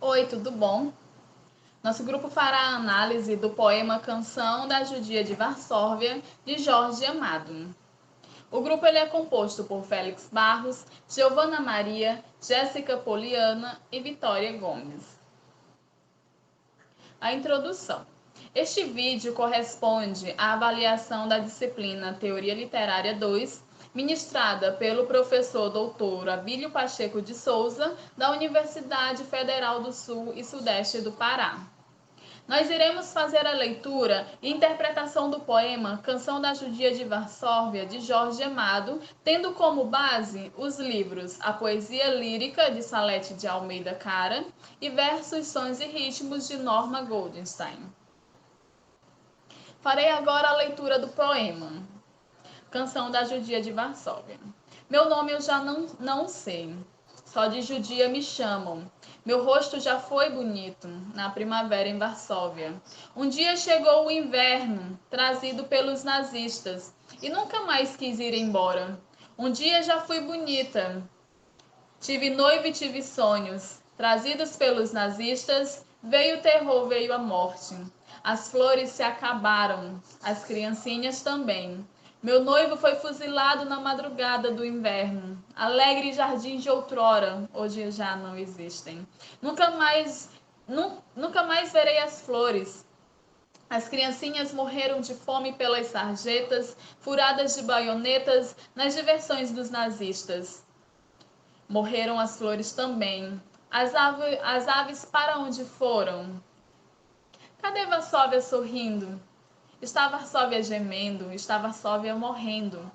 Oi, tudo bom? Nosso grupo fará a análise do poema Canção da Judia de Varsóvia, de Jorge Amado. O grupo é composto por Félix Barros, Giovana Maria, Jéssica Poliana e Vitória Gomes. A introdução. Este vídeo corresponde à avaliação da disciplina Teoria Literária 2, ministrada pelo professor doutor Abílio Pacheco de Souza, da Universidade Federal do Sul e Sudeste do Pará. Nós iremos fazer a leitura e interpretação do poema Canção da Judia de Varsóvia, de Jorge Amado, tendo como base os livros A Poesia Lírica, de Salete de Almeida Cara, e Versos, Sons e Ritmos, de Norma Goldenstein. Farei agora a leitura do poema Canção da Judia de Varsóvia. Meu nome eu já não sei, só de judia me chamam. Meu rosto já foi bonito na primavera em Varsóvia. Um dia chegou o inverno, trazido pelos nazistas, e nunca mais quis ir embora. Um dia já fui bonita. Tive noiva e tive sonhos. Trazidos pelos nazistas, veio o terror, veio a morte. As flores se acabaram, as criancinhas também. Meu noivo foi fuzilado na madrugada do inverno. Alegre jardim de outrora, hoje já não existem. Nunca mais verei as flores. As criancinhas morreram de fome pelas sarjetas, furadas de baionetas nas diversões dos nazistas. Morreram as flores também. As aves para onde foram? Cadê Varsóvia sorrindo? Está Varsóvia gemendo, está Varsóvia morrendo.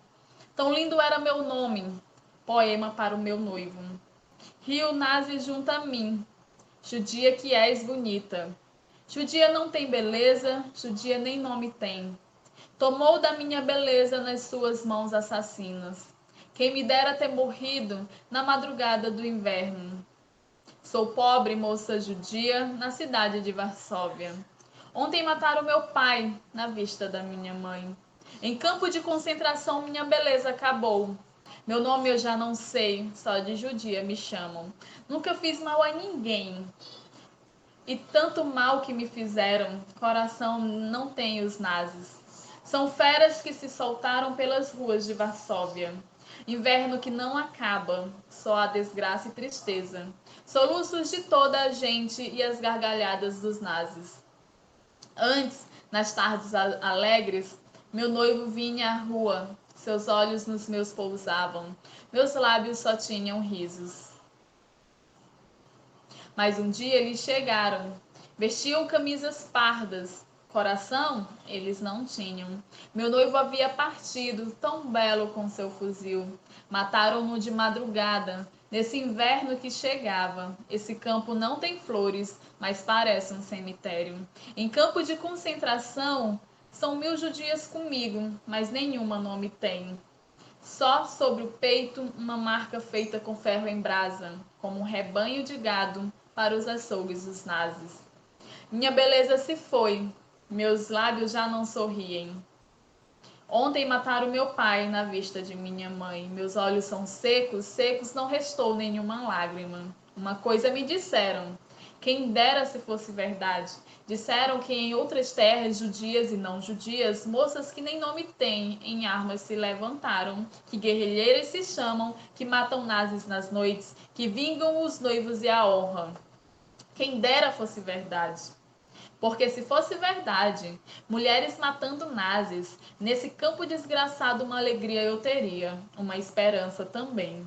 Tão lindo era meu nome, poema para o meu noivo. Rio naze junto a mim, judia que és bonita. Judia não tem beleza, judia nem nome tem. Tomou da minha beleza nas suas mãos assassinas. Quem me dera ter morrido na madrugada do inverno. Sou pobre moça judia na cidade de Varsóvia. Ontem mataram meu pai na vista da minha mãe. Em campo de concentração minha beleza acabou. Meu nome eu já não sei, só de judia me chamam. Nunca fiz mal a ninguém. E tanto mal que me fizeram, coração não tem os nazis. São feras que se soltaram pelas ruas de Varsóvia. Inverno que não acaba, só a desgraça e tristeza. Soluços de toda a gente e as gargalhadas dos nazis. Antes, nas tardes alegres, meu noivo vinha à rua, seus olhos nos meus pousavam, meus lábios só tinham risos. Mas um dia eles chegaram, vestiam camisas pardas, coração eles não tinham. Meu noivo havia partido, tão belo com seu fuzil. Mataram-no de madrugada, nesse inverno que chegava. Esse campo não tem flores, mas parece um cemitério. Em campo de concentração, são 1000 judias comigo, mas nenhuma nome tem. Só sobre o peito uma marca feita com ferro em brasa, como um rebanho de gado para os açougues dos nazis. Minha beleza se foi, meus lábios já não sorriem. Ontem mataram meu pai na vista de minha mãe. Meus olhos são secos, secos, não restou nenhuma lágrima. Uma coisa me disseram, quem dera se fosse verdade. Disseram que em outras terras, judias e não judias, moças que nem nome têm, em armas se levantaram, que guerrilheiras se chamam, que matam nazis nas noites, que vingam os noivos e a honra. Quem dera fosse verdade. Porque se fosse verdade, mulheres matando nazis, nesse campo desgraçado uma alegria eu teria, uma esperança também.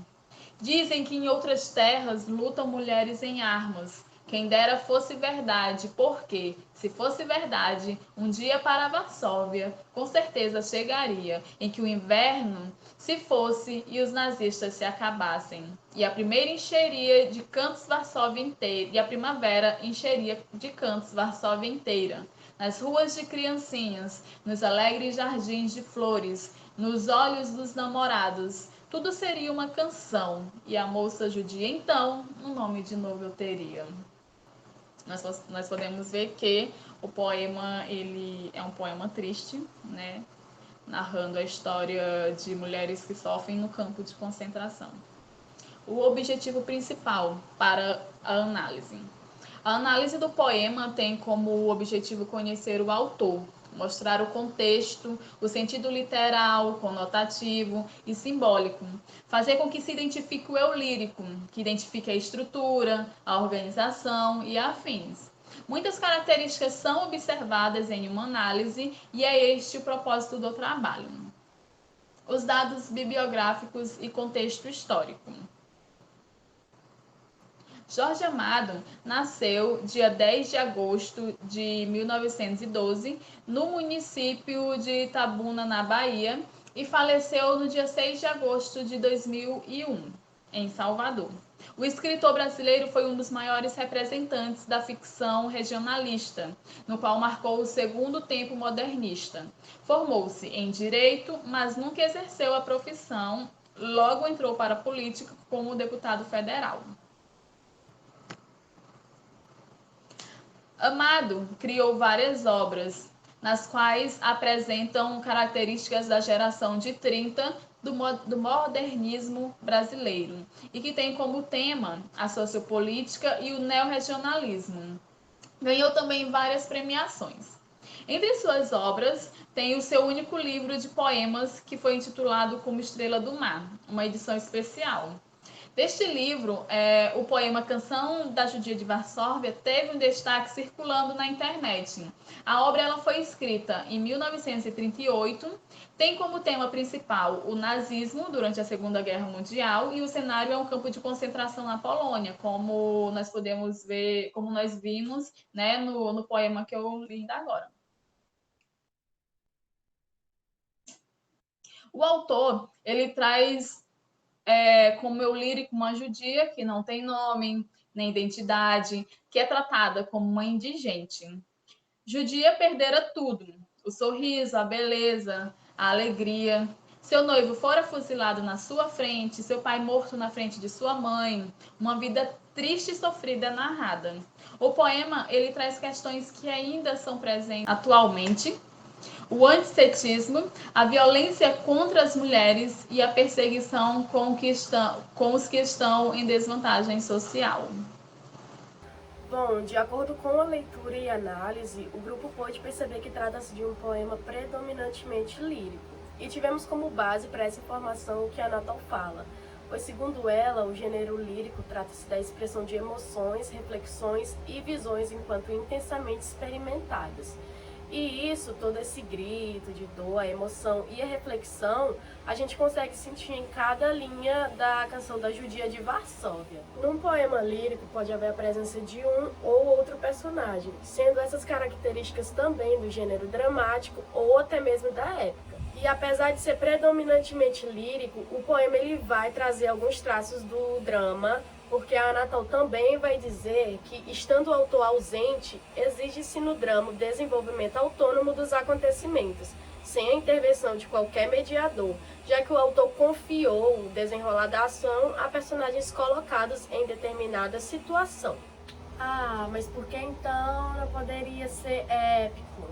Dizem que em outras terras lutam mulheres em armas. Quem dera fosse verdade, porque, se fosse verdade, um dia para Varsóvia, com certeza chegaria, em que o inverno se fosse e os nazistas se acabassem. E a primeira encheria de cantos Varsóvia inteira, e a primavera encheria de cantos Varsóvia inteira. Nas ruas de criancinhas, nos alegres jardins de flores, nos olhos dos namorados, tudo seria uma canção, e a moça judia então um nome de novo eu teria. Nós podemos ver que o poema ele é um poema triste, né? Narrando a história de mulheres que sofrem no campo de concentração. O objetivo principal para a análise. A análise do poema tem como objetivo conhecer o autor, mostrar o contexto, o sentido literal, conotativo e simbólico, fazer com que se identifique o eu lírico, que identifique a estrutura, a organização e afins. Muitas características são observadas em uma análise e é este o propósito do trabalho. Os dados bibliográficos e contexto histórico. Jorge Amado nasceu dia 10 de agosto de 1912 no município de Itabuna, na Bahia, e faleceu no dia 6 de agosto de 2001, em Salvador. O escritor brasileiro foi um dos maiores representantes da ficção regionalista, no qual marcou o segundo tempo modernista. Formou-se em direito, mas nunca exerceu a profissão, logo entrou para a política como deputado federal. Amado criou várias obras, nas quais apresentam características da geração de 30 do modernismo brasileiro e que tem como tema a sociopolítica e o neorregionalismo. Ganhou também várias premiações. Entre suas obras, tem o seu único livro de poemas, que foi intitulado como Estrela do Mar, uma edição especial. Deste livro, o poema Canção da Judia de Varsóvia teve um destaque circulando na internet. A obra ela foi escrita em 1938, tem como tema principal o nazismo durante a Segunda Guerra Mundial e o cenário é um campo de concentração na Polônia, como nós podemos ver, como nós vimos, né, no poema que eu li ainda agora. O autor, ele traz como eu lírico uma judia que não tem nome nem identidade, que é tratada como uma indigente. Judia perdera tudo: o sorriso, a beleza, a alegria. Seu noivo fora fuzilado na sua frente, seu pai morto na frente de sua mãe. Uma vida triste e sofrida narrada. O poema ele traz questões que ainda são presentes atualmente, o antissetismo, a violência contra as mulheres e a perseguição com os que estão em desvantagem social. Bom, de acordo com a leitura e análise, o grupo pôde perceber que trata-se de um poema predominantemente lírico. E tivemos como base para essa informação o que a Natal fala, pois segundo ela, o gênero lírico trata-se da expressão de emoções, reflexões e visões enquanto intensamente experimentadas. E isso, todo esse grito de dor, a emoção e a reflexão, a gente consegue sentir em cada linha da canção da Judia de Varsóvia. Num poema lírico pode haver a presença de um ou outro personagem, sendo essas características também do gênero dramático ou até mesmo da época. E apesar de ser predominantemente lírico, o poema ele vai trazer alguns traços do drama, porque a Natal também vai dizer que, estando o autor ausente, exige-se no drama o desenvolvimento autônomo dos acontecimentos, sem a intervenção de qualquer mediador, já que o autor confiou o desenrolar da ação a personagens colocados em determinada situação. Ah, mas por que então não poderia ser épico?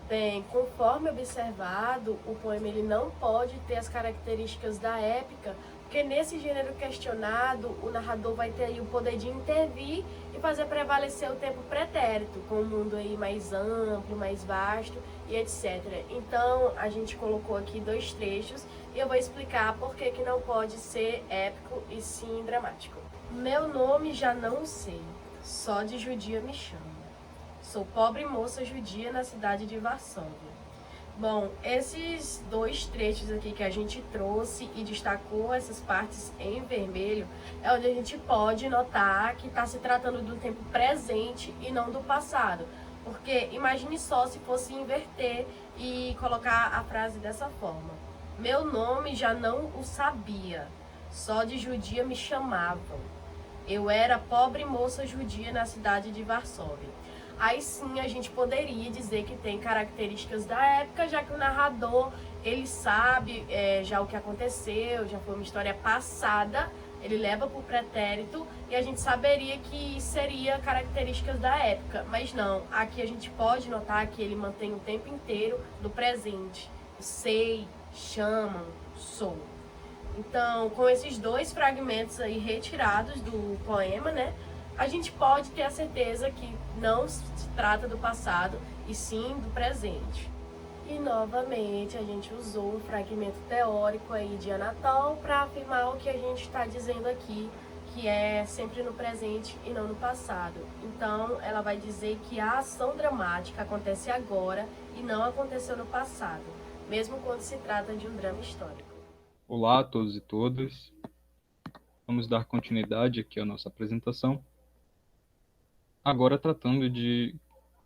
Bem, conforme observado, o poema ele não pode ter as características da épica, porque nesse gênero questionado, o narrador vai ter aí o poder de intervir e fazer prevalecer o tempo pretérito, com um mundo aí mais amplo, mais vasto e etc. Então, a gente colocou aqui dois trechos e eu vou explicar por que não pode ser épico e sim dramático. Meu nome já não sei, só de judia me chama. Sou pobre moça judia na cidade de Varsóvia. Bom, esses dois trechos aqui que a gente trouxe e destacou essas partes em vermelho, é onde a gente pode notar que está se tratando do tempo presente e não do passado. Porque imagine só se fosse inverter e colocar a frase dessa forma. Meu nome já não o sabia, só de judia me chamavam. Eu era pobre moça judia na cidade de Varsóvia. Aí sim a gente poderia dizer que tem características da época, já que o narrador, ele sabe já o que aconteceu, já foi uma história passada, ele leva para o pretérito e a gente saberia que seria características da época. Mas não, aqui a gente pode notar que ele mantém o tempo inteiro do presente. Sei, chamam, sou. Então, com esses dois fragmentos aí retirados do poema, né? a gente pode ter a certeza que não se trata do passado, e sim do presente. E novamente a gente usou um fragmento teórico aí de Anatol para afirmar o que a gente está dizendo aqui, que é sempre no presente e não no passado. Então ela vai dizer que a ação dramática acontece agora e não aconteceu no passado, mesmo quando se trata de um drama histórico. Olá a todos e todas. Vamos dar continuidade aqui à nossa apresentação. Agora tratando de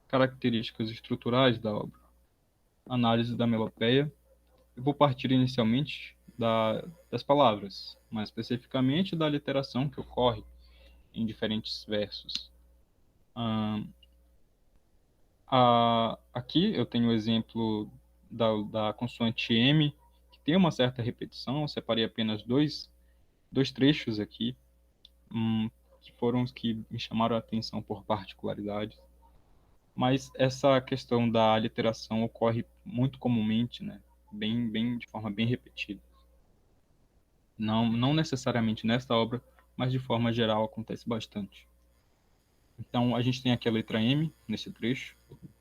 características estruturais da obra. Análise da melopeia. Eu vou partir inicialmente das palavras, mais especificamente da literação que ocorre em diferentes versos. Aqui eu tenho o exemplo da consoante M, que tem uma certa repetição. Eu separei apenas dois trechos aqui, que foram os que me chamaram a atenção por particularidades. Mas essa questão da literação ocorre muito comumente, né? De forma bem repetida. Não necessariamente nesta obra, mas de forma geral acontece bastante. Então, a gente tem aqui a letra M nesse trecho.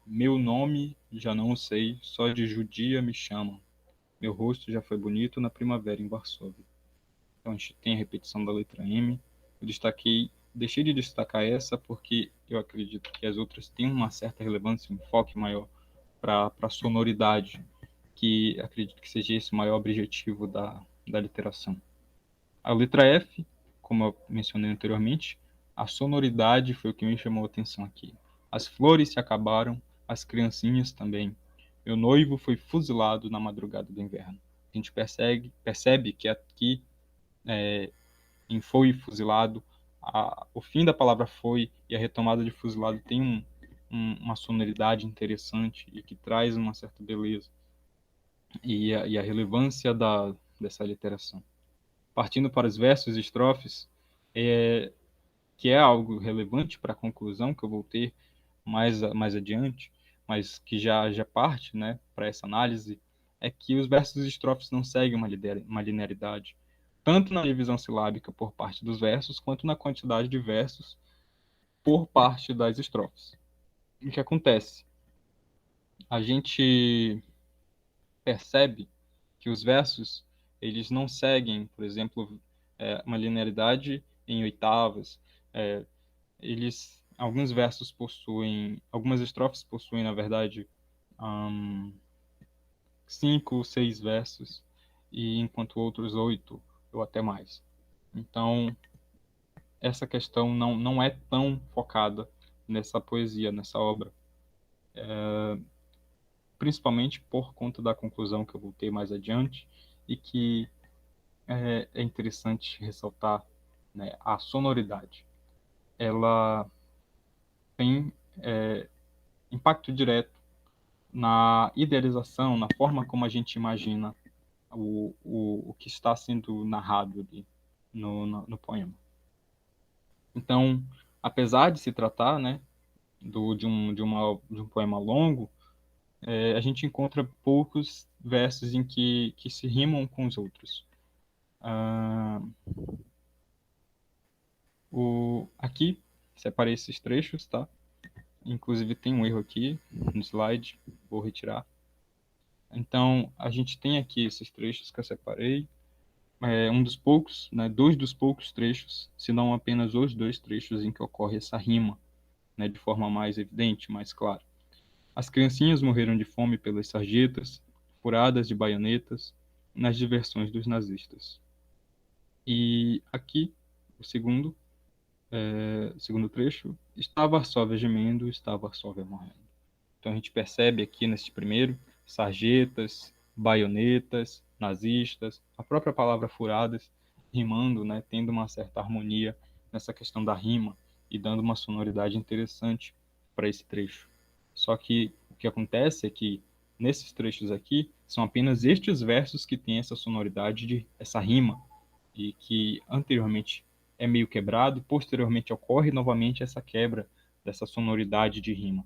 Meu nome já não o sei, só de judia me chamam. Meu rosto já foi bonito na primavera em Varsóvia. Então, a gente tem a repetição da letra M. Deixei de destacar essa porque eu acredito que as outras têm uma certa relevância, um enfoque maior para a sonoridade, que acredito que seja esse o maior objetivo da literação. A letra F, como eu mencionei anteriormente, a sonoridade foi o que me chamou a atenção aqui. As flores se acabaram, as criancinhas também. Meu noivo foi fuzilado na madrugada do inverno. A gente percebe que aqui, em foi fuzilado, o fim da palavra foi e a retomada de fuzilado tem uma sonoridade interessante e que traz uma certa beleza e a relevância dessa literação. Partindo para os versos e estrofes, que é algo relevante para a conclusão que eu vou ter mais adiante, mas que já parte, né, para essa análise, é que os versos e estrofes não seguem uma linearidade, tanto na divisão silábica por parte dos versos, quanto na quantidade de versos por parte das estrofes. O que acontece? A gente percebe que os versos, eles não seguem, por exemplo, uma linearidade em oitavas. Algumas estrofes possuem, na verdade, 5 ou 6 versos, e enquanto outros 8 ou até mais. Então, essa questão não é tão focada nessa poesia, nessa obra, principalmente por conta da conclusão que eu vou ter mais adiante, e que é interessante ressaltar, né, a sonoridade. Ela tem impacto direto na idealização, na forma como a gente imagina o que está sendo narrado ali no poema. Então, apesar de se tratar, né, de um poema longo, a gente encontra poucos versos em que se rimam com os outros. Aqui, separei esses trechos, tá? Inclusive tem um erro aqui no slide, vou retirar. Então, a gente tem aqui esses trechos que eu separei. Um dos poucos, né, dois dos poucos trechos, se não apenas os dois trechos em que ocorre essa rima, né, de forma mais evidente, mais clara. As criancinhas morreram de fome pelas sarjetas, furadas de baionetas, nas diversões dos nazistas. E aqui, o segundo trecho, está Varsóvia gemendo, está Varsóvia morrendo. Então a gente percebe aqui nesse primeiro, sarjetas, baionetas, nazistas, a própria palavra furadas, rimando, né, tendo uma certa harmonia nessa questão da rima e dando uma sonoridade interessante para esse trecho. Só que o que acontece é que nesses trechos aqui são apenas estes versos que têm essa sonoridade essa rima, e que anteriormente é meio quebrado, posteriormente ocorre novamente essa quebra dessa sonoridade de rima.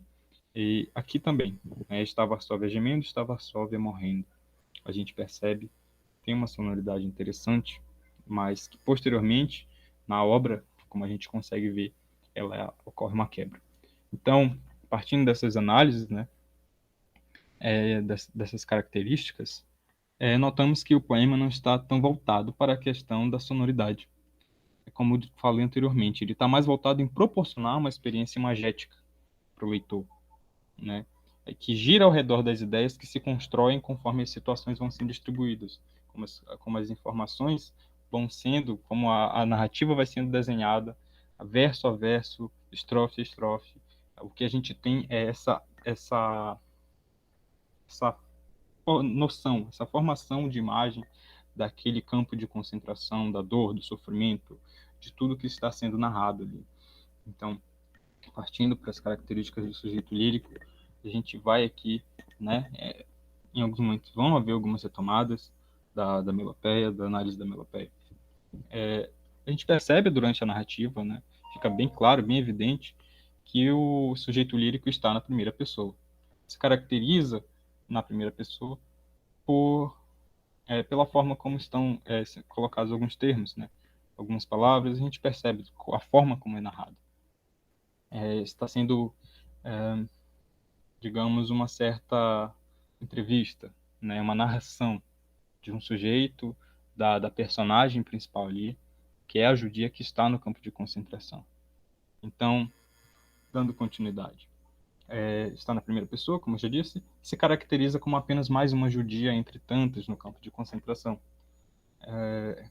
E aqui também, né, está Varsóvia gemendo, está Varsóvia morrendo. A gente percebe, tem uma sonoridade interessante, mas que posteriormente, na obra, como a gente consegue ver, ocorre uma quebra. Então, partindo dessas análises, né, dessas características, notamos que o poema não está tão voltado para a questão da sonoridade. Como eu falei anteriormente, ele está mais voltado em proporcionar uma experiência imagética para o leitor, né? Que gira ao redor das ideias que se constroem conforme as situações vão sendo distribuídas, como as informações vão sendo, como a narrativa vai sendo desenhada, verso a verso, estrofe a estrofe. O que a gente tem é essa noção, essa formação de imagem daquele campo de concentração, da dor, do sofrimento, de tudo que está sendo narrado ali. Então, partindo para as características do sujeito lírico, a gente vai aqui, né, em alguns momentos vão haver algumas retomadas da melopeia, da análise da melopeia. A gente percebe durante a narrativa, né, fica bem claro, bem evidente, que o sujeito lírico está na primeira pessoa. Se caracteriza na primeira pessoa pela forma como estão colocados alguns termos, né, algumas palavras, a gente percebe a forma como é narrado. Está sendo, digamos, uma certa entrevista, né, uma narração de um sujeito, da personagem principal ali, que é a judia que está no campo de concentração. Então, dando continuidade, está na primeira pessoa, como eu já disse, se caracteriza como apenas mais uma judia entre tantas no campo de concentração.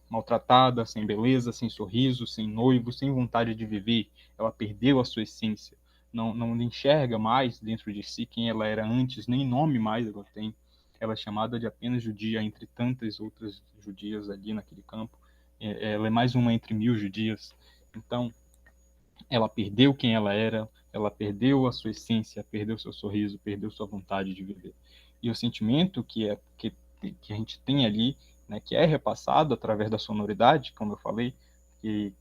Maltratada, sem beleza, sem sorriso, sem noivo, sem vontade de viver. Ela perdeu a sua essência. Não enxerga mais dentro de si quem ela era antes, nem nome mais ela tem. Ela é chamada de apenas judia entre tantas outras judias ali naquele campo. Ela é mais uma entre 1000 judias. Então, ela perdeu quem ela perdeu a sua essência, perdeu seu sorriso, perdeu sua vontade de viver. E o sentimento que a gente tem ali, né, que é repassado através da sonoridade, como eu falei, que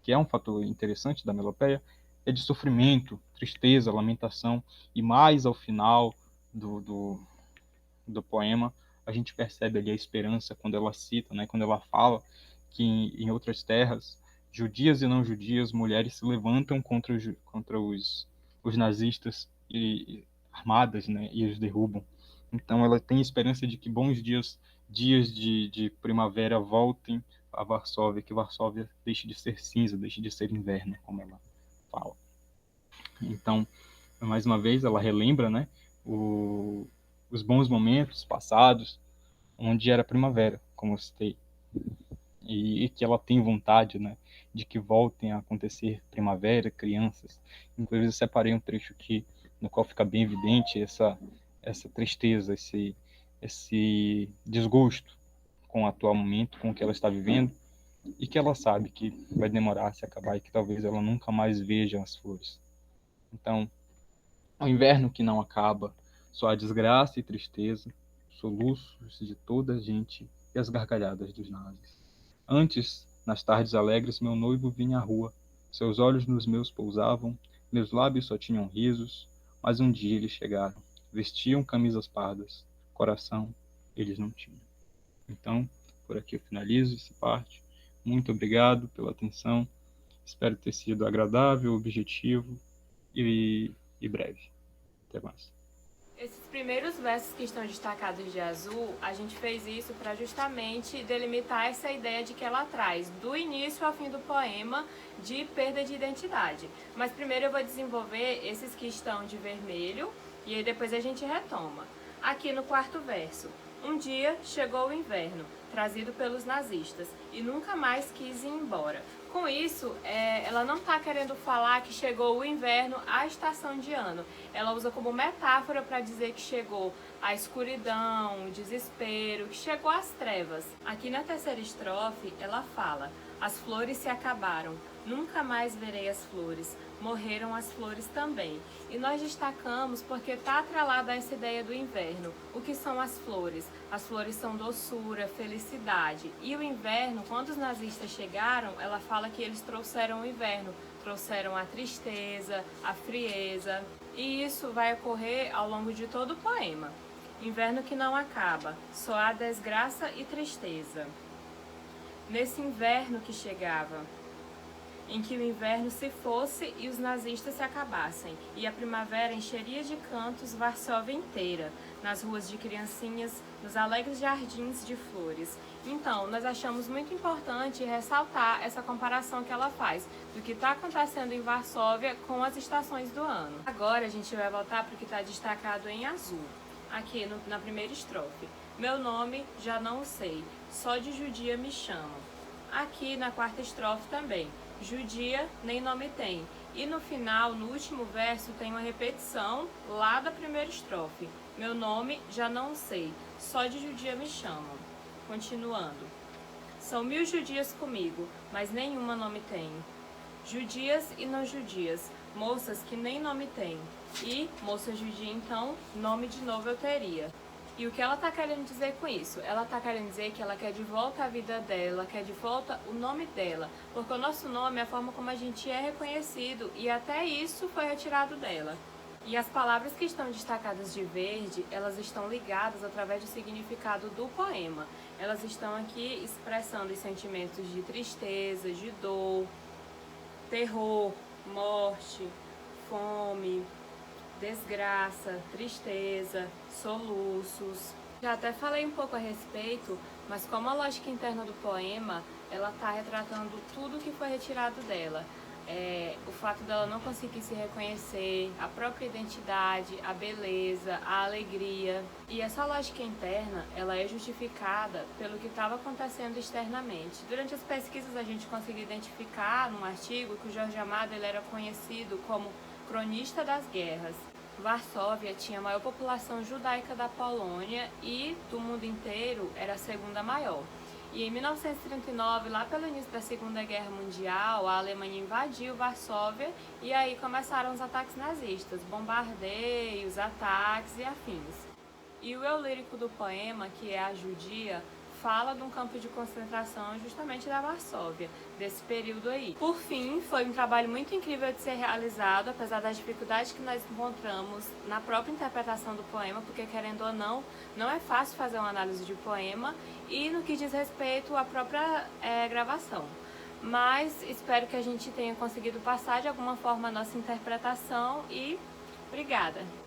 é um fator interessante da melopeia, é de sofrimento, tristeza, lamentação, e mais ao final do poema, a gente percebe ali a esperança quando ela cita, né, quando ela fala que em outras terras, judias e não judias, mulheres se levantam contra os nazistas armadas, né, e os derrubam. Então ela tem esperança de que bons dias de primavera voltem a Varsóvia, que Varsóvia deixe de ser cinza, deixe de ser inverno, como ela fala. Então, mais uma vez, ela relembra, né, os bons momentos passados, onde era primavera, como eu citei, e que ela tem vontade, né, de que voltem a acontecer primavera, crianças. Inclusive, eu separei um trecho aqui no qual fica bem evidente essa tristeza, esse desgosto com o atual momento, com o que ela está vivendo, e que ela sabe que vai demorar a se acabar e que talvez ela nunca mais veja as flores. Então, o inverno que não acaba, só a desgraça e tristeza, soluços de toda a gente e as gargalhadas dos nazis. Antes, nas tardes alegres, meu noivo vinha à rua, seus olhos nos meus pousavam, meus lábios só tinham risos, mas um dia eles chegaram, vestiam camisas pardas, coração eles não tinham. Então, por aqui eu finalizo essa parte. Muito obrigado pela atenção. Espero ter sido agradável, objetivo e breve. Até mais. Esses primeiros versos que estão destacados de azul, a gente fez isso para justamente delimitar essa ideia de que ela traz, do início ao fim do poema, de perda de identidade. Mas primeiro eu vou desenvolver esses que estão de vermelho e aí depois a gente retoma. Aqui no quarto verso. Um dia chegou o inverno, trazido pelos nazistas, e nunca mais quis ir embora. Com isso, ela não está querendo falar que chegou o inverno, a estação de ano. Ela usa como metáfora para dizer que chegou a escuridão, o desespero, que chegou às trevas. Aqui na terceira estrofe, ela fala: as flores se acabaram, nunca mais verei as flores, morreram as flores também. E nós destacamos porque está atrelada a essa ideia do inverno. O que são as flores? As flores são doçura, felicidade. E o inverno, quando os nazistas chegaram, ela fala que eles trouxeram o inverno, trouxeram a tristeza, a frieza. E isso vai ocorrer ao longo de todo o poema. Inverno que não acaba, só há desgraça e tristeza. Nesse inverno que chegava. em que o inverno se fosse e os nazistas se acabassem, e a primavera encheria de cantos Varsóvia inteira, nas ruas de criancinhas, nos alegres jardins de flores. Então, nós achamos muito importante ressaltar essa comparação que ela faz do que está acontecendo em Varsóvia com as estações do ano. Agora a gente vai voltar para o que está destacado em azul, aqui na primeira estrofe. Meu nome já não o sei, só de judia me chamam. Aqui na quarta estrofe também. Judia nem nome tem. E no final, no último verso, tem uma repetição lá da primeira estrofe. Meu nome já não sei, só de judia me chamam. Continuando. São 1000 judias comigo, mas nenhuma nome tem. Judias e não judias, moças que nem nome têm. E, moça judia então, nome de novo eu teria. E o que ela está querendo dizer com isso? Ela está querendo dizer que ela quer de volta a vida dela, quer de volta o nome dela, porque o nosso nome é a forma como a gente é reconhecido e até isso foi retirado dela. E as palavras que estão destacadas de verde, elas estão ligadas através do significado do poema. Elas estão aqui expressando os sentimentos de tristeza, de dor, terror, morte, fome, desgraça, tristeza, soluços. Já até falei um pouco a respeito, mas como a lógica interna do poema, ela está retratando tudo que foi retirado dela. O fato dela não conseguir se reconhecer, a própria identidade, a beleza, a alegria. E essa lógica interna, ela é justificada pelo que estava acontecendo externamente. Durante as pesquisas a gente conseguiu identificar num artigo que o Jorge Amado ele era conhecido como cronista das guerras. Varsóvia tinha a maior população judaica da Polônia e do mundo inteiro era a segunda maior. E em 1939, lá pelo início da Segunda Guerra Mundial, a Alemanha invadiu Varsóvia e aí começaram os ataques nazistas, bombardeios, ataques e afins. E o eu lírico do poema, que é a Judia, fala de um campo de concentração justamente da Varsóvia, desse período aí. Por fim, foi um trabalho muito incrível de ser realizado, apesar das dificuldades que nós encontramos na própria interpretação do poema, porque querendo ou não, não é fácil fazer uma análise de poema e no que diz respeito à própria gravação. Mas espero que a gente tenha conseguido passar de alguma forma a nossa interpretação e obrigada!